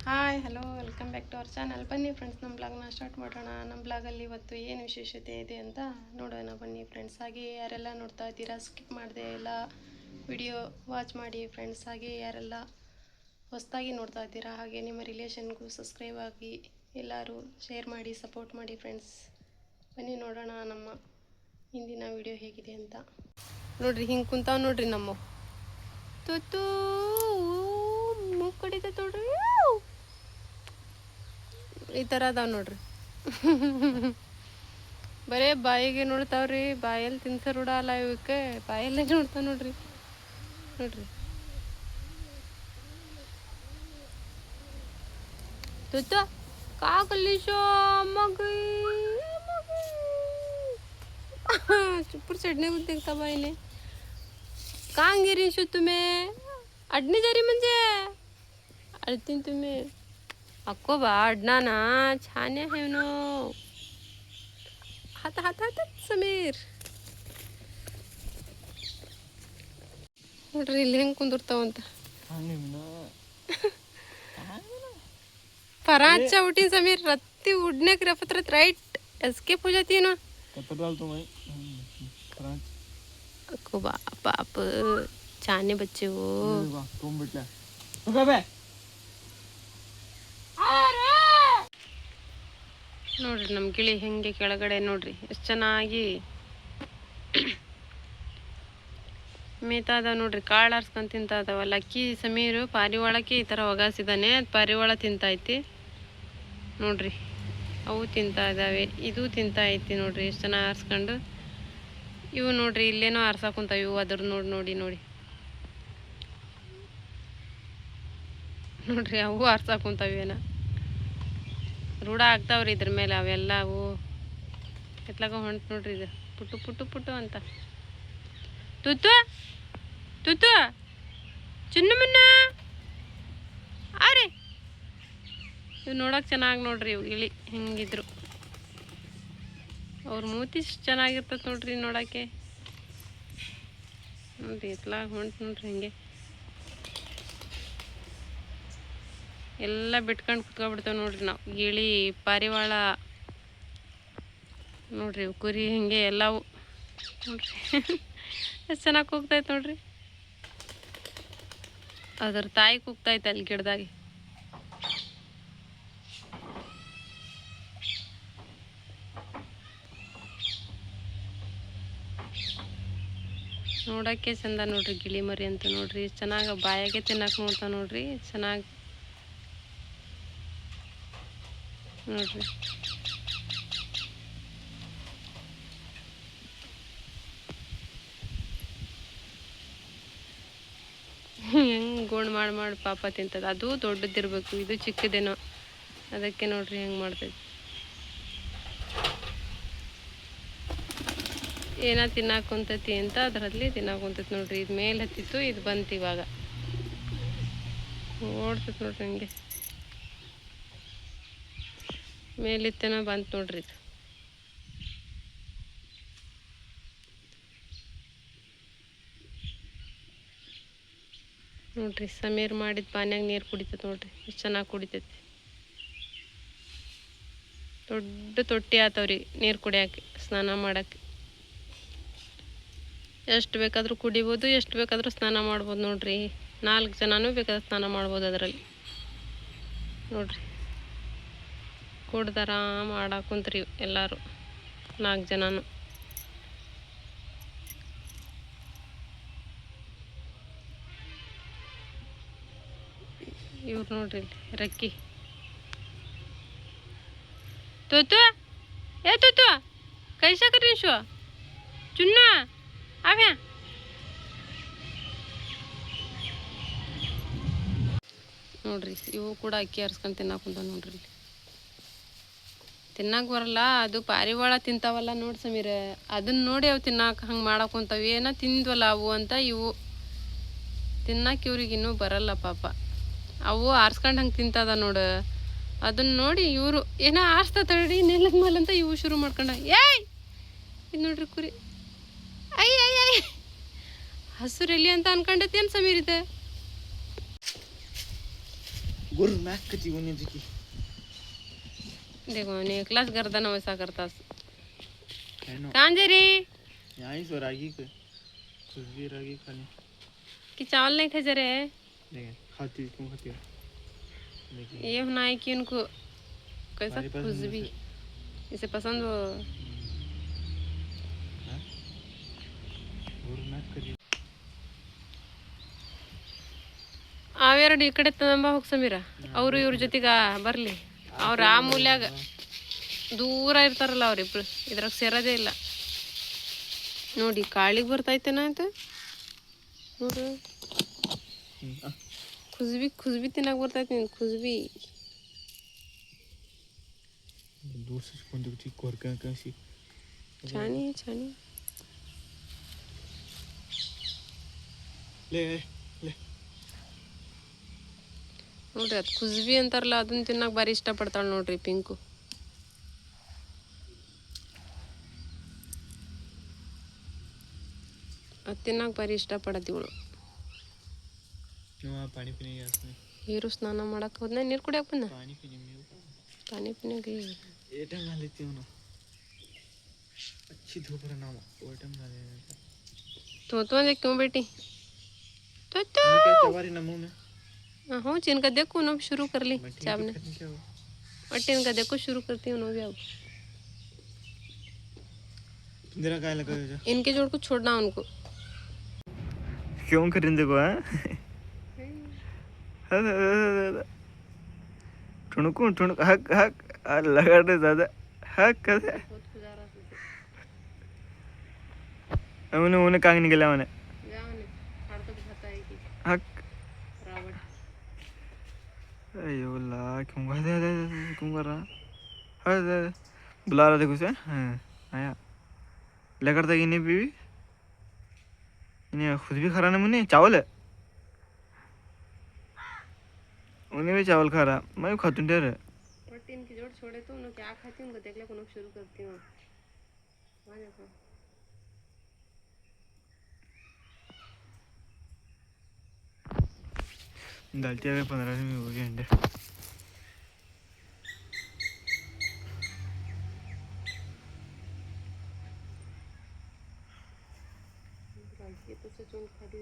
Hi hello welcome back to our channel. ಬನ್ನಿ friends, ನಮ್ಮ ಬ್ಲಾಗ್ನ ಸ್ಟಾರ್ಟ್ ಮಾಡೋಣ. ನಮ್ಮ ಬ್ಲಾಗಲ್ಲಿ ಇವತ್ತು ಏನು ವಿಶೇಷತೆ ಇದೆ ಅಂತ ನೋಡೋಣ ಬನ್ನಿ ಫ್ರೆಂಡ್ಸ್. ಹಾಗೆ ಯಾರೆಲ್ಲ ನೋಡ್ತಾ ಇದ್ದೀರಾ, ಸ್ಕಿಪ್ ಮಾಡದೆ ಎಲ್ಲ ವಿಡಿಯೋ ವಾಚ್ ಮಾಡಿ ಫ್ರೆಂಡ್ಸ್. ಹಾಗೆ ಯಾರೆಲ್ಲ ಹೊಸದಾಗಿ ನೋಡ್ತಾ ಇದ್ದೀರಾ, ಹಾಗೆ ನಿಮ್ಮ ರಿಲೇಷನ್ಗೂ ಸಬ್ಸ್ಕ್ರೈಬ್ ಆಗಿ ಎಲ್ಲರೂ ಶೇರ್ ಮಾಡಿ ಸಪೋರ್ಟ್ ಮಾಡಿ ಫ್ರೆಂಡ್ಸ್. ಬನ್ನಿ ನೋಡೋಣ ನಮ್ಮ ಇಂದಿನ ವಿಡಿಯೋ ಹೇಗಿದೆ ಅಂತ. ನೋಡ್ರಿ ಹಿಂಗೆ ಕುಂತಾವ್ ನೋಡ್ರಿ ನಮ್ಮ ತುತ್ತು ಮೂಕ್ಕಡಿತ ನೋಡ್ರಿ, ಈ ಥರ ಅದಾವ ನೋಡ್ರಿ. ಬರೇ ಬಾಯಿಗೆ ನೋಡ್ತಾವ್ರಿ, ಬಾಯಲ್ಲಿ ತಿನ್ಸ ರೂಢ ಅಲ್ಲ ಇವಕ್ಕೆ, ಬಾಯಲ್ಲೇ ನೋಡ್ತಾವ ನೋಡ್ರಿ. ನೋಡ್ರಿ ತುತ್ತು ಕಾಕಲಿಶೋ ಮಗು चुप्पर चढणे कुठे देखता बाईने कांगिरी शो तुम्ही अडणी जरी म्हणजे अडतीन तुम्ही अक्को बा अडना ना छान आहे नो हात हात हात समीर ನೋಡ್ರಿ ಇಲ್ಲಿ ಹೆಂಗೆ ಕುಂದಿರ್ತಾವಂತ. फराच उठीन समीर रत्ती उडने की रफत राइट एस्केप हो जाती है ना. अको बाप छाने बच्चे हो. ನೋಡ್ರಿ ನಮ್ಮ ಗಿಳಿ ಹೆಂಗೆ ಕೆಳಗಡೆ ನೋಡ್ರಿ ಎಷ್ಟು ಚೆನ್ನಾಗಿ ಮೇಯ್ತಾ ಇದಾವ ನೋಡ್ರಿ. ಕಾಳು ಆರ್ಸ್ಕೊಂಡು ತಿಂತಾ ಇದಾವಲ್ಲ. ಅಕ್ಕಿ ಸಮೀರು ಪಾರಿವಾಳಕ್ಕೆ ಈ ಥರ ಒಗಾಸಿದಾನೆ, ಅದು ಪಾರಿವಾಳ ತಿಂತೈತಿ ನೋಡ್ರಿ. ಅವು ತಿಂತಾ ಇದ್ದಾವೆ, ಇದು ತಿಂತಾ ಐತಿ ನೋಡ್ರಿ. ಎಷ್ಟು ಚೆನ್ನಾಗಿ ಆರಿಸ್ಕೊಂಡು ಇವು ನೋಡ್ರಿ ಇಲ್ಲೇನೋ ಆರ್ಸಾಕುಂತಾವ ಇವು. ಅದ್ರ ನೋಡಿ ನೋಡಿ ನೋಡಿ ನೋಡ್ರಿ ಅವು ಆರ್ಸಾಕುಂತಾವೇನ ರೂಢ ಆಗ್ತಾವ್ರಿ ಇದ್ರ ಮೇಲೆ. ಅವೆಲ್ಲ ಅವು ಎತ್ಲಾಗ ಹೊಂಟು ನೋಡ್ರಿ. ಇದು ಪುಟ್ಟು ಪುಟ್ಟು ಪುಟ್ಟು ಅಂತ ತುತ್ತು ತುತ್ತು ಚಿನ್ನ ಮುನ್ನ ಅರೆ ಇವು ನೋಡೋಕೆ ಚೆನ್ನಾಗಿ ನೋಡ್ರಿ. ಇವು ಗಿಳಿ ಹೆಂಗಿದ್ರು ಅವ್ರ ಮೂತಿ ಚೆನ್ನಾಗಿರ್ತದೆ ನೋಡ್ರಿ ನೋಡೋಕ್ಕೆ. ನೋಡ್ರಿ ಎತ್ಲಾಗ ಹೊಂಟು ನೋಡ್ರಿ ಹಿಂಗೆ ಎಲ್ಲ ಬಿಟ್ಕೊಂಡು ಕುತ್ಕೊಬಿಡ್ತಾವೆ ನೋಡ್ರಿ. ನಾವು ಗಿಳಿ ಪಾರಿವಾಳ ನೋಡ್ರಿ, ಕುರಿ ಹಿಂಗೆ ಎಲ್ಲವು ನೋಡ್ರಿ ಎಷ್ಟು ಚೆನ್ನಾಗಿ ಕೂಗ್ತೈತೆ ನೋಡ್ರಿ. ಅದ್ರ ತಾಯಿ ಕೂಗ್ತೈತೆ ಅಲ್ಲಿ ಗಿಡದಾಗೆ. ನೋಡೋಕ್ಕೆ ಚಂದ ನೋಡ್ರಿ ಗಿಳಿ ಮರಿ ಅಂತ ನೋಡ್ರಿ. ಚೆನ್ನಾಗಿ ಬಾಯಾಗೆ ತಿನ್ನಕ್ಕೆ ನೋಡ್ತಾವ ನೋಡ್ರಿ. ಚೆನ್ನಾಗಿ ನೋಡ್ರಿ ಹೆಂಗೆ ಗೋಣ್ ಮಾಡಿ ಪಾಪ ತಿಂತದ. ಅದು ದೊಡ್ಡದಿರ್ಬೇಕು, ಇದು ಚಿಕ್ಕದೇನೋ, ಅದಕ್ಕೆ ನೋಡ್ರಿ ಹೆಂಗೆ ಮಾಡ್ತೈತಿ. ಏನೋ ತಿನ್ನಾಕೊಂತೈತಿ ಅಂತ ಅದರಲ್ಲಿ ತಿನ್ನಾಕೊಂತೈತಿ ನೋಡ್ರಿ. ಇದು ಮೇಲೆ ಹತ್ತಿತ್ತು, ಇದು ಬಂತು ಇವಾಗ ಓಡ್ತೈತಿ ನೋಡ್ರಿ. ಹಂಗೆ ಮೇಲಿತ್ತೇನೋ ಬಂತು ನೋಡ್ರಿ. ಇದು ನೋಡ್ರಿ ಸಮೀರ್ ಮಾಡಿದ ಪಾನ್ಯಾಗ ನೀರು ಕುಡಿತೈತಿ ನೋಡ್ರಿ. ಎಷ್ಟು ಚೆನ್ನಾಗಿ ಕುಡಿತೈತಿ. ದೊಡ್ಡ ತೊಟ್ಟಿ ಆತವ್ರಿ ನೀರು ಕುಡಿಯೋಕೆ, ಸ್ನಾನ ಮಾಡೋಕ್ಕೆ. ಎಷ್ಟು ಬೇಕಾದರೂ ಕುಡಿಬೋದು, ಎಷ್ಟು ಬೇಕಾದರೂ ಸ್ನಾನ ಮಾಡ್ಬೋದು ನೋಡ್ರಿ. 4 ಜನನೂ ಬೇಕಾದ್ರೆ ಸ್ನಾನ ಮಾಡ್ಬೋದು ಅದರಲ್ಲಿ ನೋಡ್ರಿ. ಕುಡ್ದಾರ ಮಾಡಾಕುಂತ್ರಿ ಎಲ್ಲರೂ 4 ಜನನು. ಇವ್ರು ನೋಡ್ರಿ ರಕ್ಕಿ तोतो ए तोतो कैसा कर रही हो चुन्ना आव्या ನೋಡ್ರಿ. ಇವು ಕೂಡ ಅಕ್ಕಿ ಆರಿಸ್ಕೊಂಡು ತಿನ್ನಾಕುಂತ ನೋಡ್ರಿ. ತಿನ್ನಕ್ಕೆ ಬರಲ್ಲ, ಅದು ಪಾರಿವಾಳ ತಿಂತಾವಲ್ಲ ನೋಡಿ ಸಮೀರ, ಅದನ್ನ ನೋಡಿ ಅವು ತಿನ್ನಾಕ ಹಂಗೆ ಮಾಡಾಕುಂತಾವ. ಏನೋ ತಿಂದ್ವಲ್ಲ ಅವು ಅಂತ ಇವು ತಿನ್ನಕ್ಕೆ ಇವ್ರಿಗೆ ಇನ್ನೂ ಬರಲ್ಲ ಪಾಪ. ಅವು ಆರಿಸ್ಕೊಂಡು ಹಂಗೆ ತಿಂತದ ನೋಡು, ಅದನ್ನ ನೋಡಿ ಇವರು ಏನೋ ಆರಿಸ್ತಾ ತಡಿ ನೆಲದ ಮೇಲೆ ಅಂತ ಇವು ಶುರು ಮಾಡ್ಕೊಂಡ. ಏಯ್ ಇದು ನೋಡ್ರಿ ಕುರಿ. ಅಯ್ಯ ಅಯ್ಯ ಹಸುರು ಎಲ್ಲಿ ಅಂತ ಅನ್ಕೊಂಡೈತಿ ಏನು ಸಮೀರ್ ಇದೆ. गुर नाक कची होने की देखो ने क्लास गर्दन वैसा करतास है नो कांजरी यहीं सो रागी के कुछ भी रागी खाने कि चावल नहीं खाए जरे देखें खाती क्यों खाती हो देखिए ये होना है कि उनको कैसा हमारे पास खुशबी इसे पसंद हो गुर नाक कची ಅವೆರಡು ಈ ಕಡೆ ತಂಬ ಹೋಗಿ ಸಮೀರ ಅವರು ಇವ್ರ ಜೊತೆಗ ಬರಲಿ ಅವ್ರು ಆ ಮೂಲ್ಯಾಗ ದೂರ ಇರ್ತಾರಲ್ಲ ಅವ್ರಿಬ್ರು ಇದ್ರಾಗ ಸೇರೋದೇ ಇಲ್ಲ ನೋಡಿ ಕಾಳಿಗೆ ಬರ್ತೈತೇನ ಅಂತ ನೋಡು ಖುಷ್ಬಿ ತಿನ್ನಕ್ಕೆ ಬರ್ತೈತಿ ನಿನ್ ಖುಷ್ಬಿ दूर से कौन देखती कोर क्या कैसी ಛಾನಿ ಛಾನಿ ले ले ನೋಡ್ರಿ ಅದು ಖುಷ್ಬಿ ಅಂತಾರಲ್ಲ ಅದನ್ನ ತಿನ್ನಕ್ಕೆ ಭಾರಿ ಇಷ್ಟಪಡ್ತಾಳೆ ನೋಡ್ರಿ ಪಿಂಕು ಅದು ತಿನ್ನಕ್ಕೆ ಭಾರಿ ಇಷ್ಟಪಡತ್ತೆ ಇವಳು पानी पीने गया उसने ಹೀರು ಸ್ನಾನ ಮಾಡಕ್ಕೆ ಹೋದ್ನ ನೀರು ಕುಡಿಯಕ್ಕೆ ಬಂದ पानी पीने में ಪಾನಿ ಪೀನೆ ಗೈ ये टाइम ना लेती हूँ ना अच्छी धूप रहना वो टाइम ना लेना तो देख क्यों बेटी तो क्या चवारी ना मुंह में हो जिनका देखो उन्होंने शुरू कर ली चाप ने क्या हुआ और इनका देखो शुरू करती हूँ भी अब तेरा क्या लगा इनके जोड़ को छोड़ना उनको क्यों करेंगे को हैं टुणकू टुणक हक हक लगा दे ज़्यादा हक कैसे उन्हें कहाँ निकला उन्हें हक अयो ला क्यों कर रहा है बुला रहा था कुछ हाँ आया लेकर था इन्हें भी इन्हें खुद भी खा रहा ना मुन्ने चावल है उन्हें भी चावल खा रहा मैं भी खातूं डर बट इनकी जोड़ छोड़े तो उन्होंने क्या खाती उनको देख ले उन्होंने शुरू करती हूँ डालते हुए 15 में हो गए अंडे तो से चोट खा दी